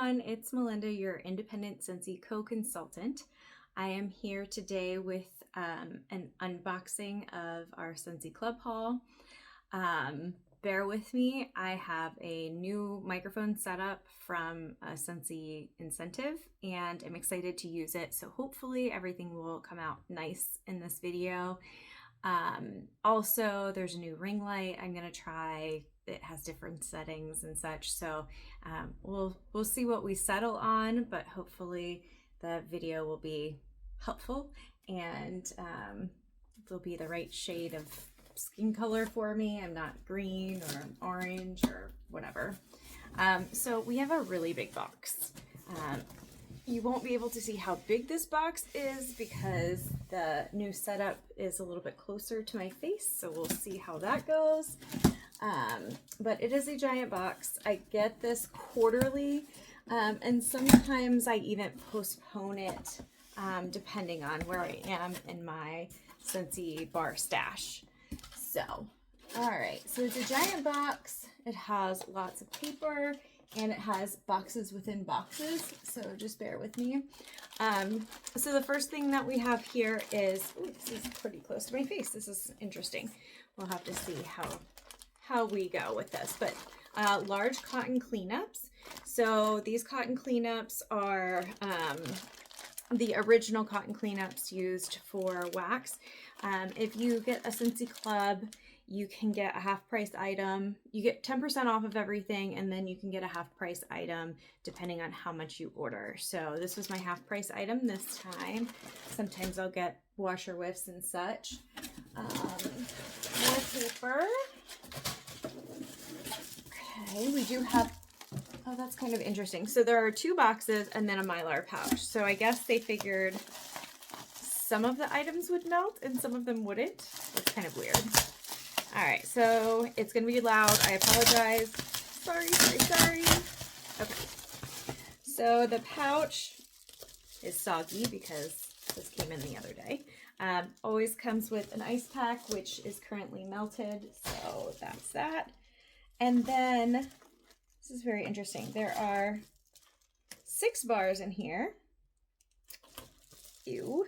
everyone, it's Melinda, your independent Scentsy co-consultant. I am here today with an unboxing of our Scentsy Club haul. Bear with me, I have a new microphone setup from a Scentsy incentive and I'm excited to use it, so hopefully everything will come out nice in this video. Also, there's a new ring light I'm gonna try. It has different settings and such, so we'll see what we settle on, but hopefully the video will be helpful and it'll be the right shade of skin color for me. I'm not green or orange or whatever. So we have a really big box. You won't be able to see how big this box is because the new setup is a little bit closer to my face, so we'll see how that goes. But it is a giant box. I get this quarterly, and sometimes I even postpone it depending on where I am in my Scentsy bar stash. So, all right, so it's a giant box. It has lots of paper and it has boxes within boxes, so just bear with me. So the first thing that we have here is, ooh, this is pretty close to my face. This is interesting. We'll have to see how we go with this, but large cotton cleanups. So these cotton cleanups are the original cotton cleanups used for wax. If you get a Scentsy Club, you can get a half price item. You get 10% off of everything, and then you can get a half price item depending on how much you order. So this was my half price item this time. Sometimes I'll get washer whiffs and such. More paper. Okay, we do have, oh, that's kind of interesting. So there are 2 boxes and then a Mylar pouch. So I guess they figured some of the items would melt and some of them wouldn't. It's kind of weird. All right, so it's gonna be loud. I apologize. Sorry. Okay, so the pouch is soggy because this came in the other day. Always comes with an ice pack, which is currently melted, so that's that. And then, this is very interesting. There are 6 bars in here. Ew.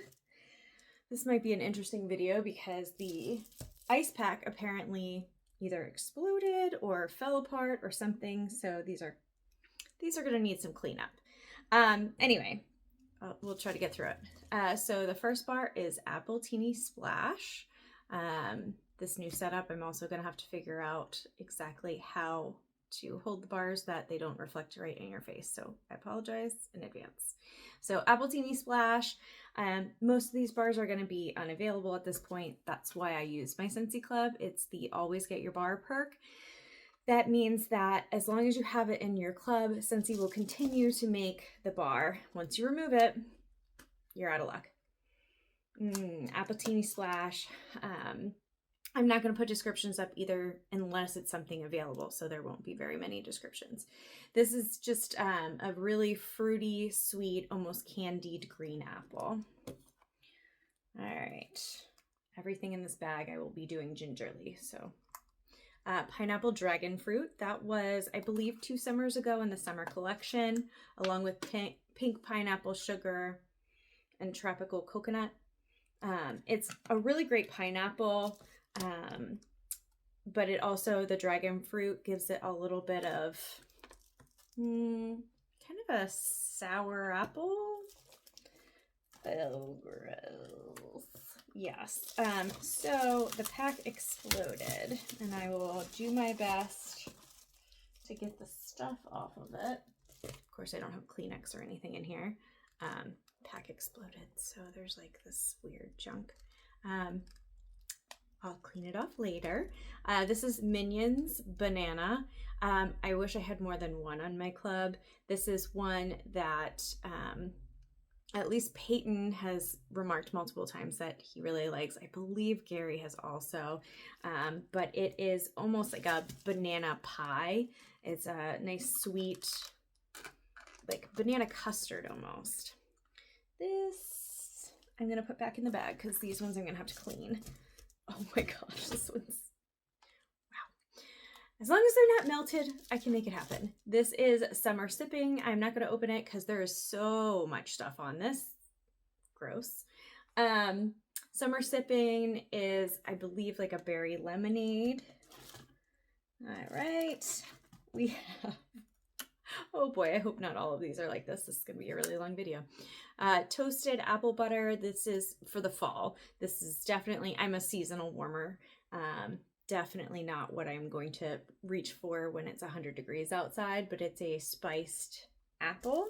This might be an interesting video because the ice pack apparently either exploded or fell apart or something. So these are gonna need some cleanup. Anyway, we'll try to get through it. So the first bar is Apple Teeny Splash. This new setup, I'm also gonna have to figure out exactly how to hold the bars that they don't reflect right in your face. So I apologize in advance. So Apple Teeny Splash. Most of these bars are going to be unavailable at this point. That's why I use my Scentsy Club. It's the always get your bar perk. That means that as long as you have it in your club, Scentsy will continue to make the bar. Once you remove it, you're out of luck. Apple Teeny Splash. I'm not going to put descriptions up either unless it's something available, so there won't be very many descriptions. This is just a really fruity, sweet, almost candied green apple. All right, everything in this bag I will be doing gingerly. So pineapple dragon fruit, that was, I believe, 2 summers ago in the summer collection, along with pink pineapple sugar and tropical coconut. It's a really great pineapple. But it also, the dragon fruit gives it a little bit of kind of a sour apple. Oh, gross. Yes. So the pack exploded and I will do my best to get the stuff off of it. Of course, I don't have Kleenex or anything in here. Pack exploded, so there's like this weird junk. I'll clean it off later. This is Minions Banana. I wish I had more than one on my club. This is one that at least Peyton has remarked multiple times that he really likes. I believe Gary has also, but it is almost like a banana pie. It's a nice sweet, like banana custard almost. This I'm gonna put back in the bag because these ones I'm gonna have to clean. Oh my gosh, this one's, as long as they're not melted, I can make it happen. This is Summer Sipping. I'm not going to open it because there is so much stuff on this. Gross. Summer Sipping is, I believe, like a berry lemonade. All right. We have, oh boy, I hope not all of these are like this. This is going to be a really long video. Toasted apple butter. This is for the fall. This is definitely, I'm a seasonal warmer. Definitely not what I'm going to reach for when it's 100 degrees outside, but it's a spiced apple.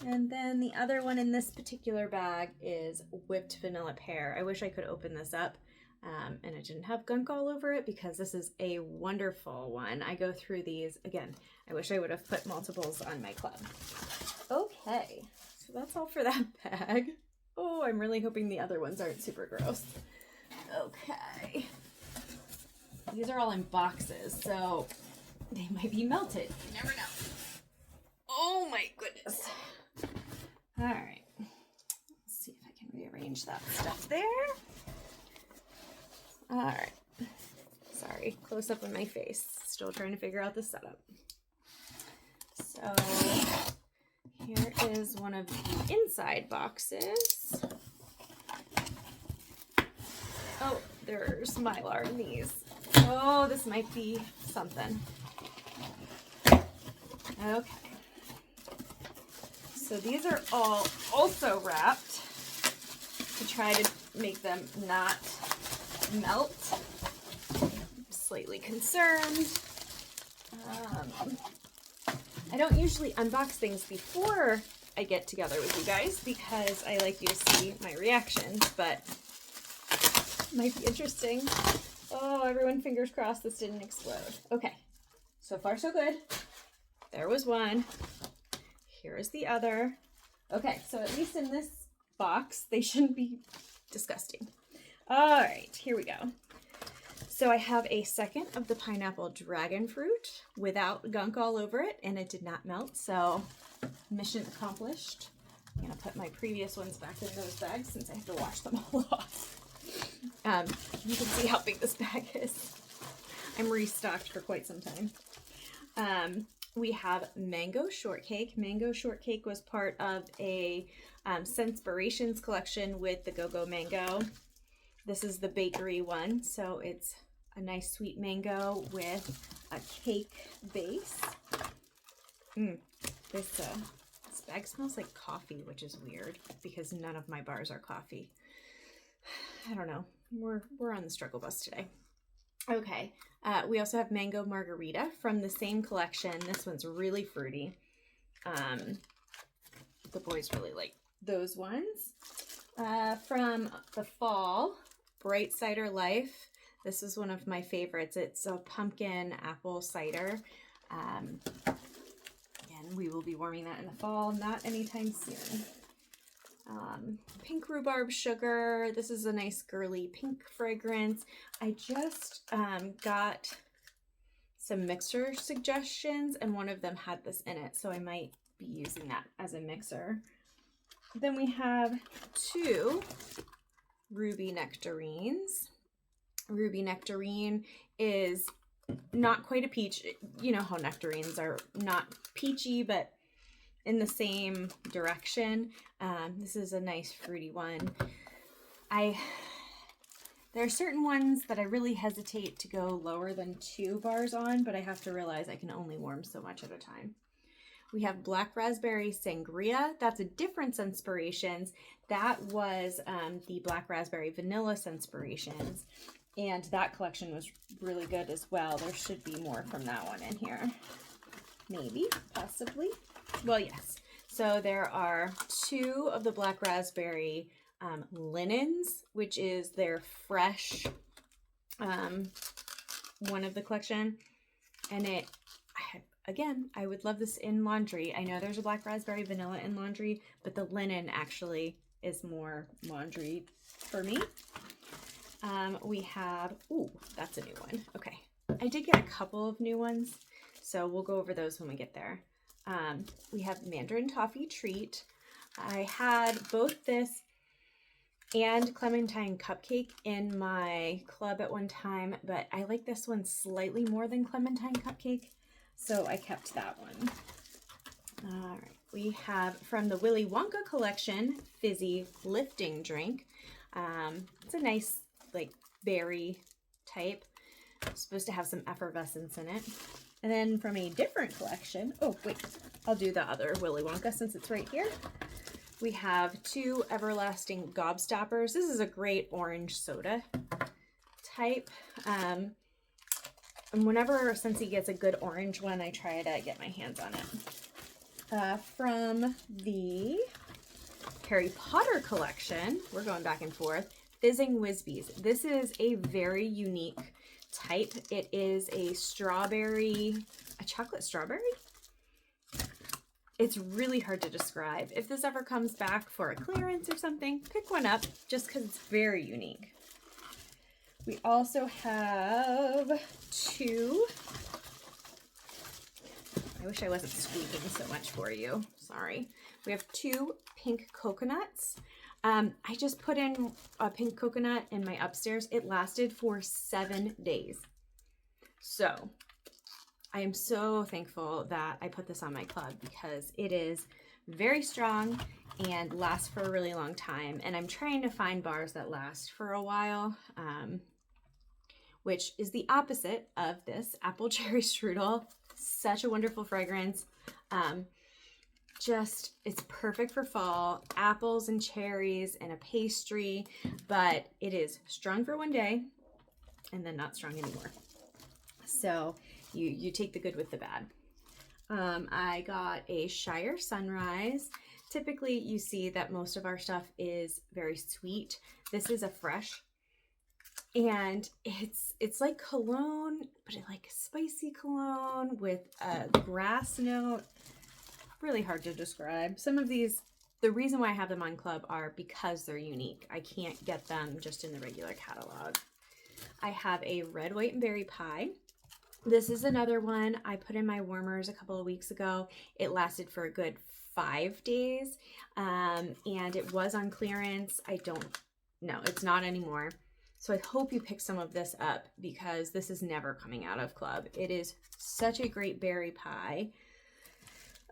And then the other one in this particular bag is whipped vanilla pear. I wish I could open this up and it didn't have gunk all over it, because this is a wonderful one. I go through these. Again, I wish I would have put multiples on my club. Okay, so that's all for that bag. Oh, I'm really hoping the other ones aren't super gross. Okay. These are all in boxes, so they might be melted. You never know. Oh my goodness. All right. Let's see if I can rearrange that stuff there. All right. Sorry, close up on my face. Still trying to figure out the setup. So here is one of the inside boxes. Oh, there's Mylar in these. Oh, this might be something. Okay. So these are all also wrapped to try to make them not melt. I'm slightly concerned. I don't usually unbox things before I get together with you guys because I like you to see my reactions, but it might be interesting. Oh, everyone fingers crossed this didn't explode. Okay, so far so good. There was one. Here is the other. Okay, so at least in this box, they shouldn't be disgusting. All right, here we go. So I have a second of the pineapple dragon fruit without gunk all over it, and it did not melt, so mission accomplished. I'm gonna put my previous ones back in those bags since I have to wash them all off. You can see how big this bag is. I'm restocked for quite some time. We have mango shortcake. Mango shortcake was part of a Scentspirations collection with the Go-Go Mango. This is the bakery one, so it's a nice sweet mango with a cake base. This bag smells like coffee, which is weird because none of my bars are coffee. I don't know. We're on the struggle bus today. Okay. We also have mango margarita from the same collection. This one's really fruity. The boys really like those ones. From the fall, Bright Cider Life. This is one of my favorites. It's a pumpkin apple cider. Again, we will be warming that in the fall, not anytime soon. Pink rhubarb sugar. This is a nice girly pink fragrance. I just got some mixer suggestions and one of them had this in it, so I might be using that as a mixer. Then we have two ruby nectarines. Ruby nectarine is not quite a peach. You know how nectarines are not peachy, but in the same direction. This is a nice fruity one. There are certain ones that I really hesitate to go lower than 2 bars on, but I have to realize I can only warm so much at a time. We have Black Raspberry Sangria. That's a different Scentspirations. That was the Black Raspberry Vanilla Scentspirations, and that collection was really good as well. There should be more from that one in here. Maybe, possibly. Well, yes. So there are 2 of the Black Raspberry linens, which is their fresh one of the collection. And again, I would love this in laundry. I know there's a Black Raspberry Vanilla in laundry, but the linen actually is more laundry for me. We have, ooh, that's a new one. Okay. I did get a couple of new ones, so we'll go over those when we get there. We have Mandarin Toffee Treat. I had both this and clementine cupcake in my club at one time, but I like this one slightly more than clementine cupcake, so I kept that one. All right, we have from the Willy Wonka collection, fizzy lifting drink. It's a nice like berry type. It's supposed to have some effervescence in it. And then from a different collection, oh wait, I'll do the other Willy Wonka since it's right here. We have two Everlasting Gobstoppers. This is a great orange soda type. And whenever Scentsy gets a good orange one, I try to get my hands on it. From the Harry Potter collection, we're going back and forth, Fizzing Whizbees. This is a very unique type. It is a chocolate strawberry. It's really hard to describe. If this ever comes back for a clearance or something, pick one up just because it's very unique. We also have two. I wish I wasn't squeaking so much for you. Sorry. We have two pink coconuts. I just put in a pink coconut in my upstairs. It lasted for 7 days. So I am so thankful that I put this on my club because it is very strong and lasts for a really long time. And I'm trying to find bars that last for a while, which is the opposite of this apple cherry strudel. Such a wonderful fragrance. It's perfect for fall, apples and cherries and a pastry, but it is strong for one day and then not strong anymore. So you take the good with the bad. I got a Shire Sunrise. Typically you see that most of our stuff is very sweet. This is a fresh, and it's like cologne, but it's like a spicy cologne with a grass note. Really hard to describe. Some of these, the reason why I have them on club are because they're unique. I can't get them just in the regular catalog. I have a red, white, and berry pie. This is another one I put in my warmers a couple of weeks ago. It lasted for a good 5 days, and it was on clearance. No, it's not anymore. So I hope you pick some of this up because this is never coming out of club. It is such a great berry pie.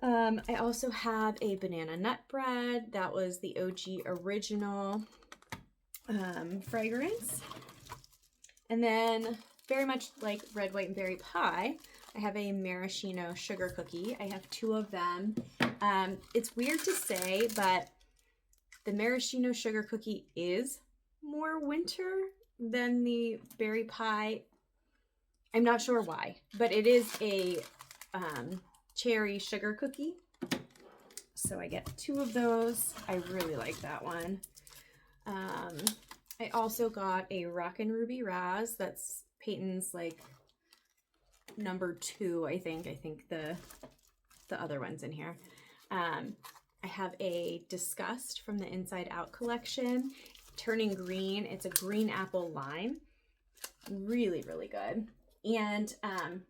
I also have a banana nut bread. That was the OG original fragrance. And then very much like red, white, and berry pie, I have a maraschino sugar cookie. I have 2 of them. It's weird to say, but the maraschino sugar cookie is more winter than the berry pie. I'm not sure why, but it is a cherry sugar cookie. So I get 2 of those. I really like that one. I also got a Rockin' Ruby Raz. That's Peyton's like number 2, I think. I think the other one's in here. I have a Disgust from the Inside Out collection. Turning Green. It's a green apple lime. Really, really good. And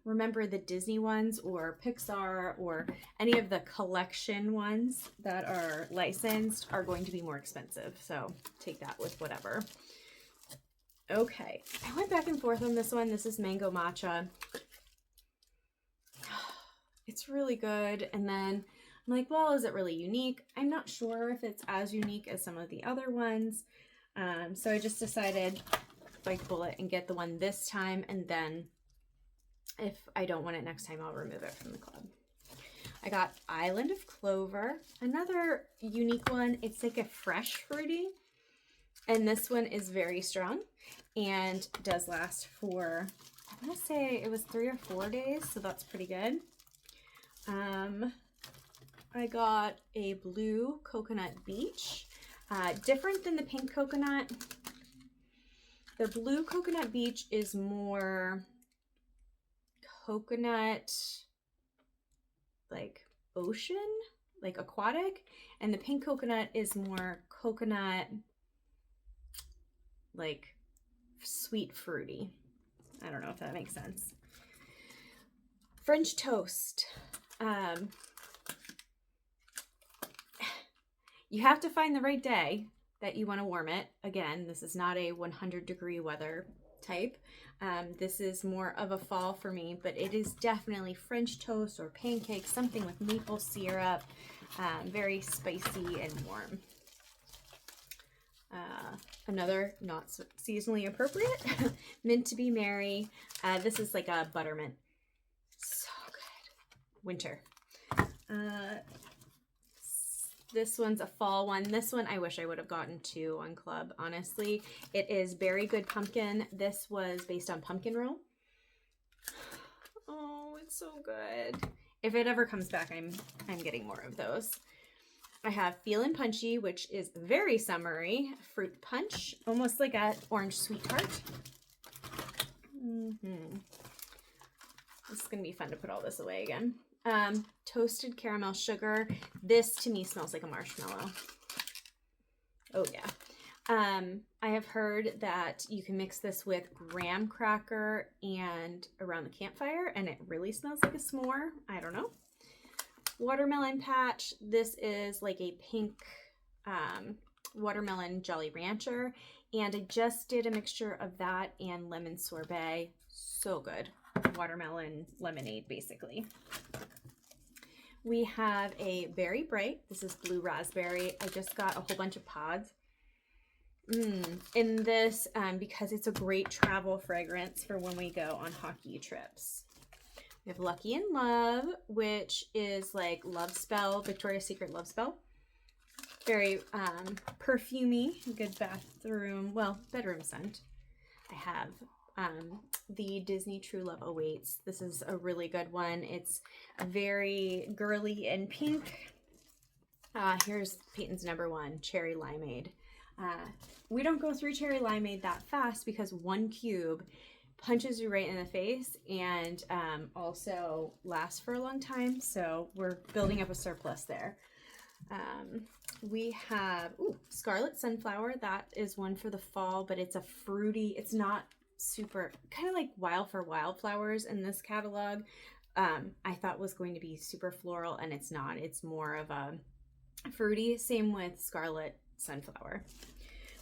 remember, the Disney ones or Pixar or any of the collection ones that are licensed are going to be more expensive. So take that with whatever. Okay, I went back and forth on this one. This is Mango Matcha. It's really good. And then I'm like, well, is it really unique? I'm not sure if it's as unique as some of the other ones. So I just decided bite bullet and get the one this time, and then if I don't want it next time, I'll remove it from the club. I got Island of Clover, another unique one. It's like a fresh fruity, and this one is very strong and does last for, I want to say it was 3 or 4 days, so that's pretty good. I got a blue coconut beach, different than the pink coconut. The blue coconut beach is more coconut, like ocean, like aquatic, and the pink coconut is more coconut, like sweet fruity. I don't know if that makes sense. French toast. You have to find the right day that you want to warm it. Again, this is not a 100-degree weather type. This is more of a fall for me, but it is definitely French toast or pancakes, something with maple syrup, very spicy and warm. Another not seasonally appropriate, Mint to be merry. This is like a buttermint. So good. Winter. This one's a fall one. This one I wish I would have gotten two on Club, honestly. It is Very Good Pumpkin. This was based on pumpkin roll. Oh, it's so good. If it ever comes back, I'm getting more of those. I have Feelin' Punchy, which is very summery. Fruit punch, almost like a orange sweet tart. This is gonna be fun to put all this away again. Toasted caramel sugar. This to me smells like a marshmallow. Oh yeah. I have heard that you can mix this with graham cracker and around the campfire, and it really smells like a s'more. I don't know. Watermelon Patch. This is like a pink watermelon Jolly Rancher, and I just did a mixture of that and lemon sorbet. So good. Watermelon lemonade, basically. We have a Berry Bright. This is blue raspberry. I just got a whole bunch of pods. In this, because it's a great travel fragrance for when we go on hockey trips. We have Lucky in Love, which is like Love Spell, Victoria's Secret Love Spell. Very perfumey, good bathroom, well, bedroom scent. I have the Disney True Love Awaits. This is a really good one. It's very girly and pink. Here's Peyton's number one, Cherry Limeade. We don't go through Cherry Limeade that fast because one cube punches you right in the face and also lasts for a long time. So we're building up a surplus there. We have Scarlet Sunflower. That is one for the fall, but it's a fruity, it's not super, kind of like Wild for Wildflowers in this catalog. I thought was going to be super floral, and it's not. It's more of a fruity. Same with Scarlet Sunflower.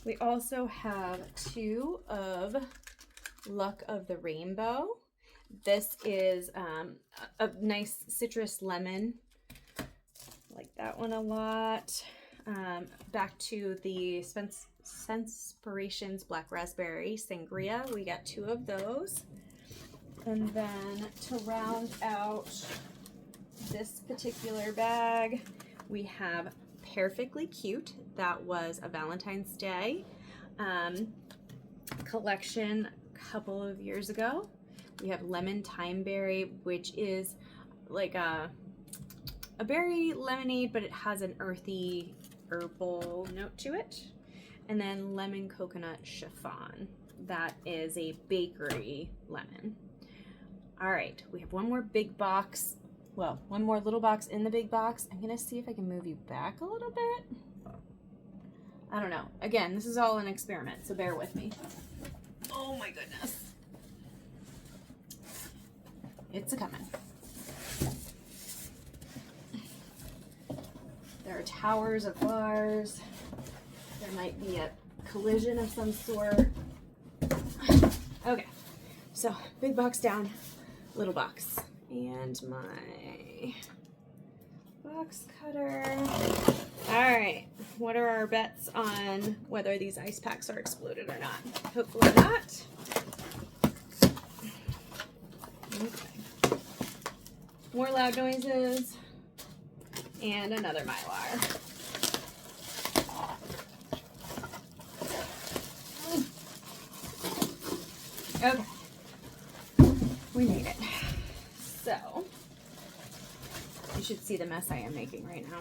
We also have two of Luck of the Rainbow. This is a nice citrus lemon. I like that one a lot. Back to the Scentspirations Black Raspberry Sangria. We got two of those. And then to round out this particular bag, we have Perfectly Cute. That was a Valentine's Day collection a couple of years ago. We have Lemon Thyme Berry, which is like a berry lemonade, but it has an earthy herbal note to it. And then Lemon Coconut Chiffon. That is a bakery lemon. All right, we have one more big box. Well, one more little box in the big box. I'm gonna see if I can move you back a little bit. I don't know. Again, this is all an experiment, so bear with me. Oh my goodness. It's a coming. There are towers of bars. There might be a collision of some sort. Okay, so big box down, little box. And my box cutter. All right, what are our bets on whether these ice packs are exploded or not? Hopefully not. Okay. More loud noises. And another Mylar. Okay, we made it. So, you should see the mess I am making right now.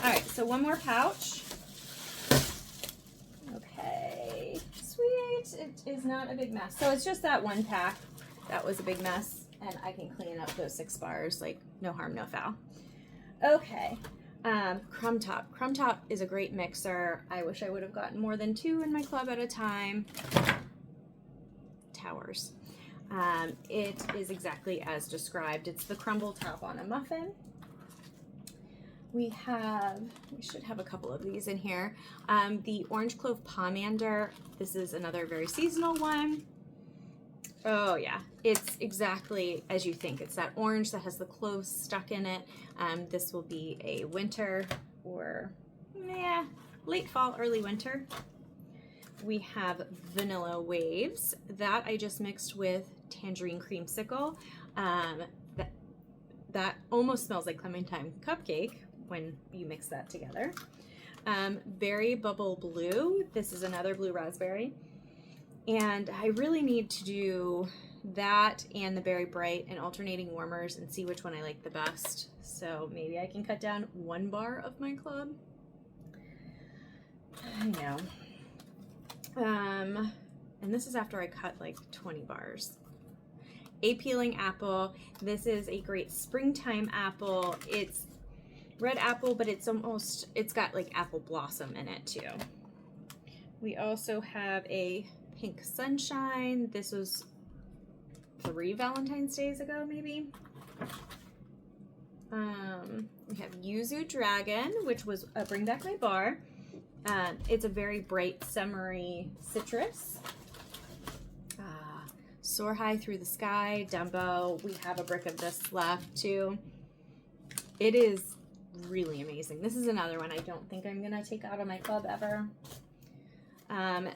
All right, so one more pouch. Okay, sweet. It is not a big mess. So it's just that one pack that was a big mess, and I can clean up those 6 bars, like no harm, no foul. Okay, Crumb Top. Crumb Top is a great mixer. I wish I would have gotten more than 2 in my club at a time. Towers. It is exactly as described. It's the crumble top on a muffin. We should have a couple of these in here. The Orange Clove Pomander. This is another very seasonal one. Oh yeah, it's exactly as you think. It's that orange that has the cloves stuck in it. This will be a winter or late fall, early winter. We have Vanilla Waves. That I just mixed with Tangerine Creamsicle. That almost smells like Clementine Cupcake when you mix that together. Berry Bubble Blue. This is another blue raspberry. And I really need to do that and the Berry Bright and alternating warmers and see which one I like the best. So maybe I can cut down 1 bar of my club. I know. And this is after I cut like 20 bars. A Peeling Apple. This is a great springtime apple. It's red apple, but it's got like apple blossom in it too. We also have a Pink Sunshine. This was 3 Valentine's Days ago, maybe. We have Yuzu Dragon, which was Bring Back My Bar. It's a very bright, summery citrus. Soar High Through the Sky, Dumbo. We have a brick of this left too. It is really amazing. This is another one I don't think I'm gonna take out of my club ever.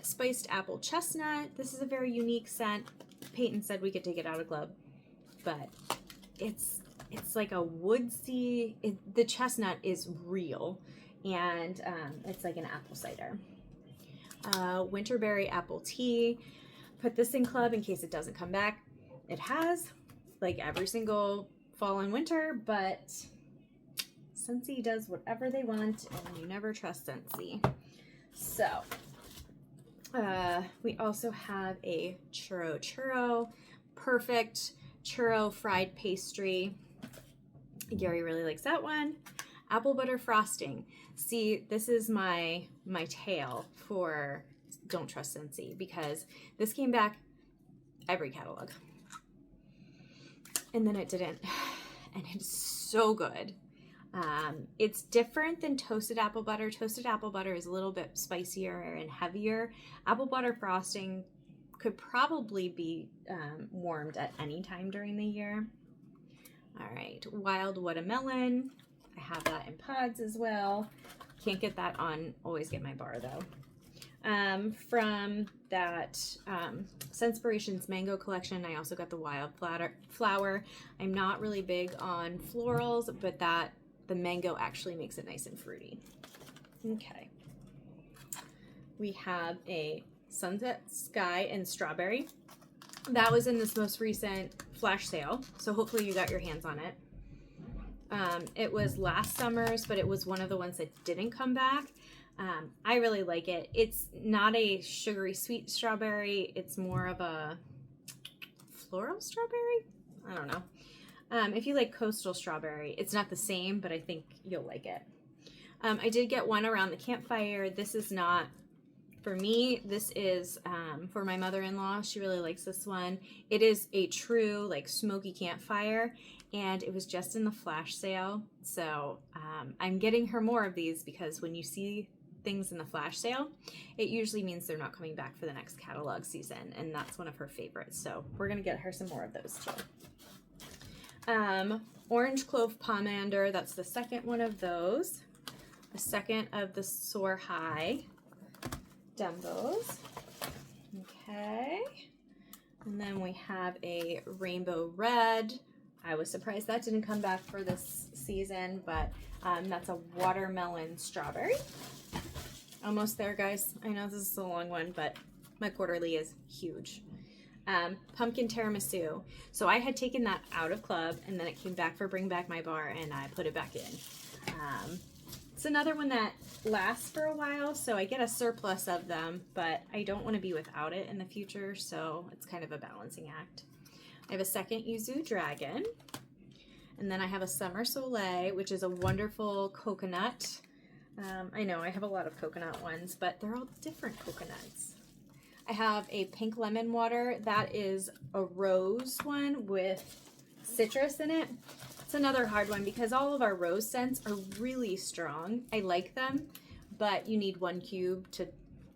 Spiced Apple Chestnut. This is a very unique scent. Peyton said we could take it out of club, but it's like a woodsy, the chestnut is real, and it's like an apple cider. Winterberry Apple Tea. Put this in club in case it doesn't come back. It has, like every single fall and winter, but Scentsy does whatever they want, and you never trust Scentsy. So, we also have a churro, perfect churro fried pastry. Gary really likes that one. Apple butter frosting. See, this is my tale for Don't Trust Scentsy, because this came back every catalog and then it didn't, and it's so good. It's different than toasted apple butter. Toasted apple butter is a little bit spicier and heavier. Apple butter frosting could probably be warmed at any time during the year. All right, Wild Watermelon. I have that in pods as well. Can't get that on Always Get My Bar though. From that Scentspirations Mango collection, I also got the Wild Flower. I'm not really big on florals, but the mango actually makes it nice and fruity. Okay. We have a Sunset Sky and Strawberry. That was in this most recent flash sale, so hopefully you got your hands on it. It was last summer's, but it was one of the ones that didn't come back. I really like it. It's not a sugary sweet strawberry. It's more of a floral strawberry? I don't know. If you like coastal strawberry, it's not the same, but I think you'll like it. I did get one around the campfire. This is not for me. This is for my mother-in-law. She really likes this one. It is a true like smoky campfire, and it was just in the flash sale. So I'm getting her more of these, because when you see things in the flash sale, it usually means they're not coming back for the next catalog season, and that's one of her favorites. So we're gonna get her some more of those too. Orange Clove Pomander, that's the second one of those. The second of the Soar High Dumbos. Okay. And then we have a Rainbow Red. I was surprised that didn't come back for this season, but that's a Watermelon Strawberry. Almost there, guys. I know this is a long one, but my quarterly is huge. Pumpkin Tiramisu. So I had taken that out of club, and then it came back for Bring Back My Bar, and I put it back in. It's another one that lasts for a while, so I get a surplus of them, but I don't want to be without it in the future, so it's kind of a balancing act. I have a second Yuzu Dragon, and then I have a Summer Soleil, which is a wonderful coconut. I know I have a lot of coconut ones, but they're all different coconuts. I have a Pink Lemon Water. That is a rose one with citrus in it. It's It's another hard one because all of our rose scents are really strong. I like them, but you need 1 cube to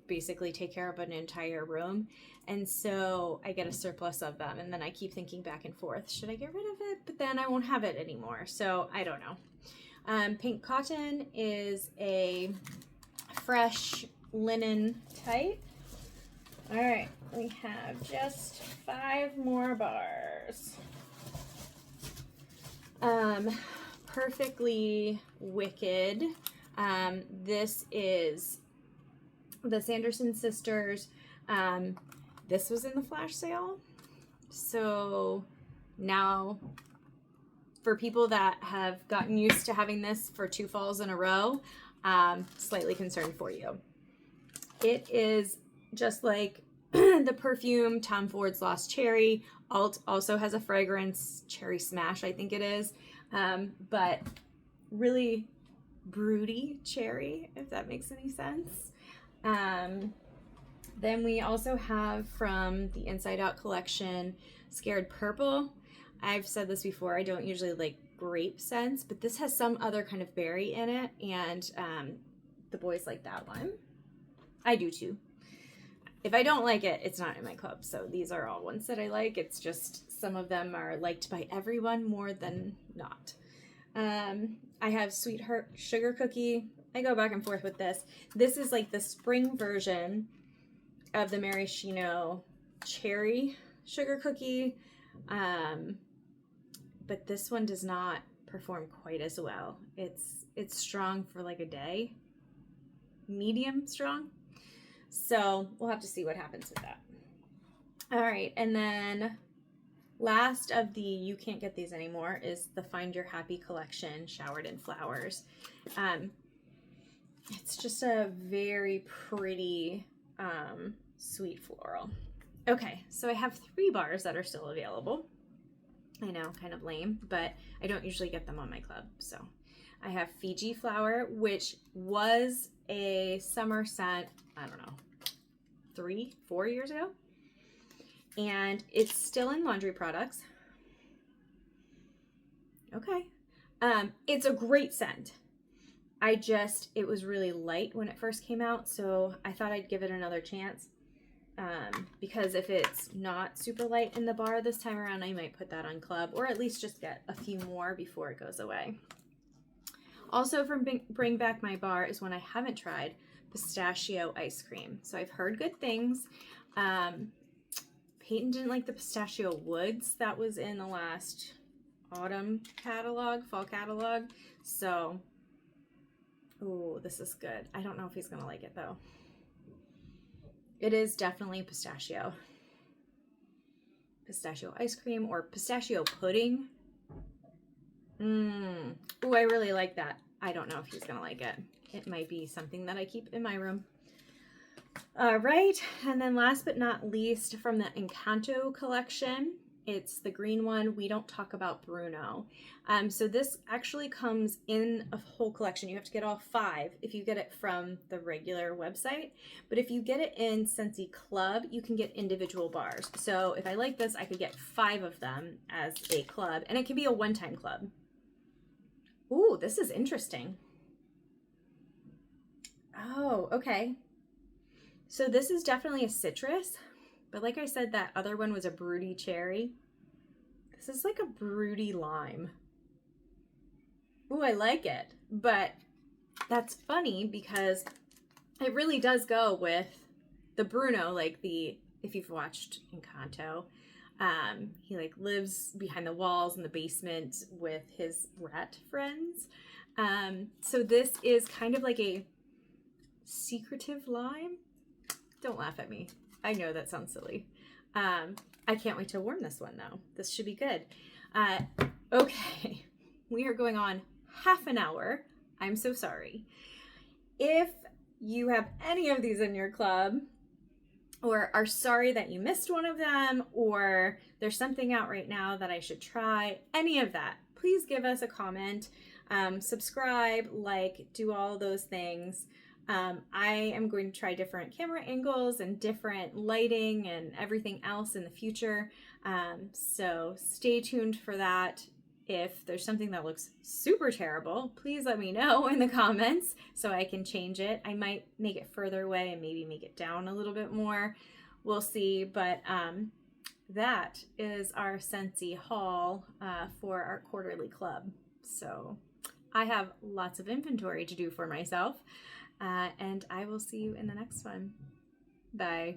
basically take care of an entire room. And so I get a surplus of them, and then I keep thinking back and forth, should I get rid of it? But then I won't have it anymore. So I don't know. Pink Cotton is a fresh linen type. All right, we have just 5 more bars. Perfectly Wicked. This is the Sanderson sisters. This was in the flash sale. So now for people that have gotten used to having this for 2 falls in a row, slightly concerned for you. It is just like the perfume Tom Ford's Lost Cherry. Alt also has a fragrance, Cherry Smash, I think it is. But really broody cherry, if that makes any sense. Then we also have from the Inside Out collection, Scared Purple. I've said this before, I don't usually like grape scents, but this has some other kind of berry in it, and the boys like that one. I do too. If I don't like it, it's not in my club. So these are all ones that I like. It's just some of them are liked by everyone more than not. I have Sweetheart Sugar Cookie. I go back and forth with this. This is like the spring version of the Maraschino Cherry Sugar Cookie. But this one does not perform quite as well. It's strong for like a day. Medium strong. So we'll have to see what happens with that. All right, and then last of the You Can't Get These Anymore is the Find Your Happy collection, Showered in Flowers. It's just a very pretty sweet floral. Okay, so I have 3 bars that are still available. I know, kind of lame, but I don't usually get them on my club. So I have Fiji Flower, which was a summer scent, I don't know, 3-4 years ago. And it's still in laundry products. Okay. It's a great scent. It was really light when it first came out, so I thought I'd give it another chance. Because if it's not super light in the bar this time around, I might put that on club, or at least just get a few more before it goes away. Also from Bring Back My Bar is one I haven't tried, pistachio ice cream. So I've heard good things. Peyton didn't like the pistachio woods that was in the last autumn catalog, fall catalog. So, oh, this is good. I don't know if he's gonna like it though. It is definitely pistachio. Pistachio ice cream or pistachio pudding. Oh, I really like that. I don't know if he's gonna like it. It might be something that I keep in my room. All right, and then last but not least, from the Encanto collection, it's the green one, We Don't Talk About Bruno. So this actually comes in a whole collection. You have to get all 5 if you get it from the regular website. But if you get it in Scentsy Club, you can get individual bars. So if I like this, I could get 5 of them as a club, and it can be a one-time club. Ooh, this is interesting. Oh, okay. So this is definitely a citrus, but like I said, that other one was a broody cherry. This is like a broody lime. Ooh, I like it, but that's funny because it really does go with the Bruno, like if you've watched Encanto, he like lives behind the walls in the basement with his rat friends. So this is kind of like a secretive lime. Don't laugh at me. I know that sounds silly. I can't wait to warm this one though. This should be good. Okay, we are going on half an hour. I'm so sorry. If you have any of these in your club, or are sorry that you missed one of them, or there's something out right now that I should try, any of that, please give us a comment, subscribe, like, do all those things. I am going to try different camera angles and different lighting and everything else in the future. So stay tuned for that. If there's something that looks super terrible, please let me know in the comments so I can change it. I might make it further away and maybe make it down a little bit more. We'll see, but that is our Scentsy haul for our quarterly club. So I have lots of inventory to do for myself, and I will see you in the next one. Bye.